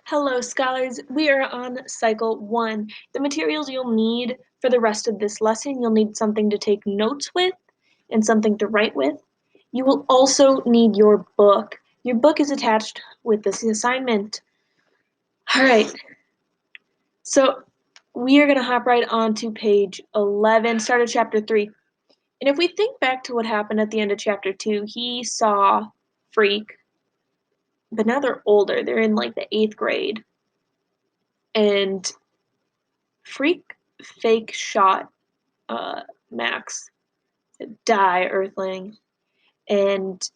Hello, scholars. We are on cycle 1. The materials you'll need for the rest of this lesson, you'll need something to take notes with and something to write with. You will also need your book. Your book is attached with this assignment. All right, so we are going to hop right on to page 11, start of chapter 3. And if we think back to what happened at the end of chapter 2, he saw Freak, but now they're older. They're in like the 8th grade. And Freak fake shot Max to die, Earthling, and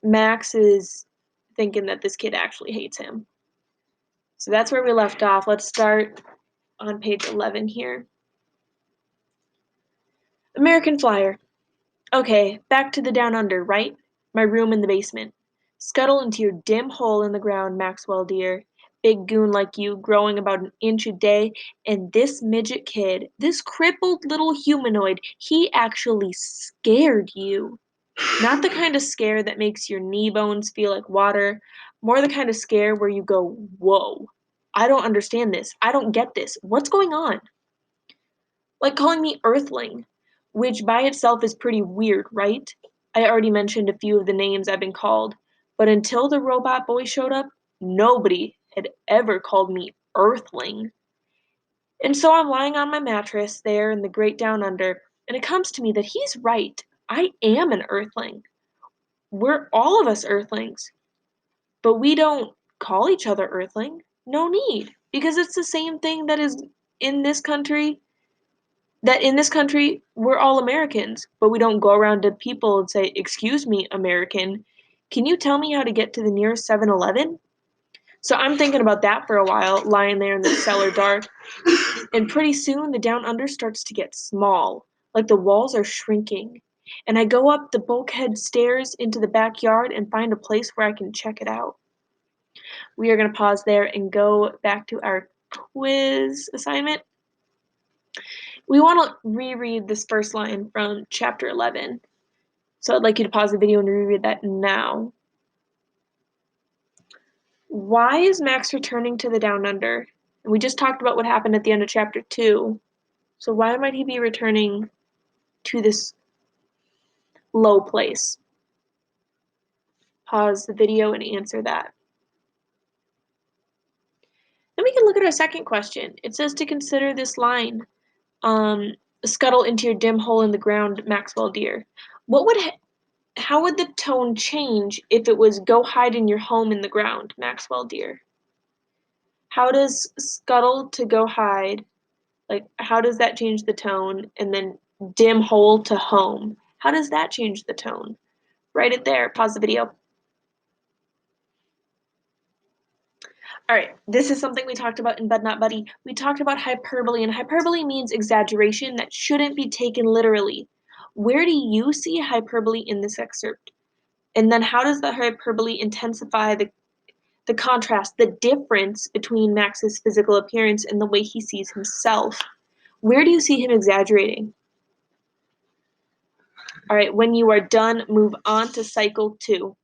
Max is thinking that this kid actually hates him. So that's where we left off. Let's start on page 11 here. American Flyer. Okay, back to the down under, right? My room in the basement. Scuttle into your dim hole in the ground, Maxwell dear. Big goon like you, growing about an inch a day, and this midget kid, this crippled little humanoid, he actually scared you. Not the kind of scare that makes your knee bones feel like water, more the kind of scare where you go, whoa, I don't understand this. I don't get this. What's going on? Like calling me Earthling, which by itself is pretty weird, right? I already mentioned a few of the names I've been called, but until the robot boy showed up, nobody had ever called me Earthling. And so I'm lying on my mattress there in the great down under, and it comes to me that he's right. I am an Earthling. We're all of us Earthlings, but we don't call each other Earthling. No need, because it's the same thing in this country that in this country we're all Americans, but we don't go around to people and say, "Excuse me, American, can you tell me how to get to the nearest 7-Eleven?" So I'm thinking about that for a while, lying there in the cellar dark, and pretty soon the down under starts to get small, like the walls are shrinking. And I go up the bulkhead stairs into the backyard and find a place where I can check it out. We are going to pause there and go back to our quiz assignment. We want to reread this first line from chapter 11. So I'd like you to pause the video and reread that now. Why is Max returning to the Down Under? And we just talked about what happened at the end of chapter 2. So why might he be returning to this low place? Pause the video and answer that. Then we can look at our second question. It says to consider this line, scuttle into your dim hole in the ground, Maxwell dear. How would the tone change if it was go hide in your home in the ground, Maxwell dear? How does scuttle to go hide, like how does that change the tone? And then dim hole to home. How does that change the tone? Write it there. Pause the video. All right, this is something we talked about in Bud Not Buddy. We talked about hyperbole, and hyperbole means exaggeration that shouldn't be taken literally. Where do you see hyperbole in this excerpt? And then how does the hyperbole intensify the contrast, the difference between Max's physical appearance and the way he sees himself? Where do you see him exaggerating? All right, when you are done, move on to cycle 2.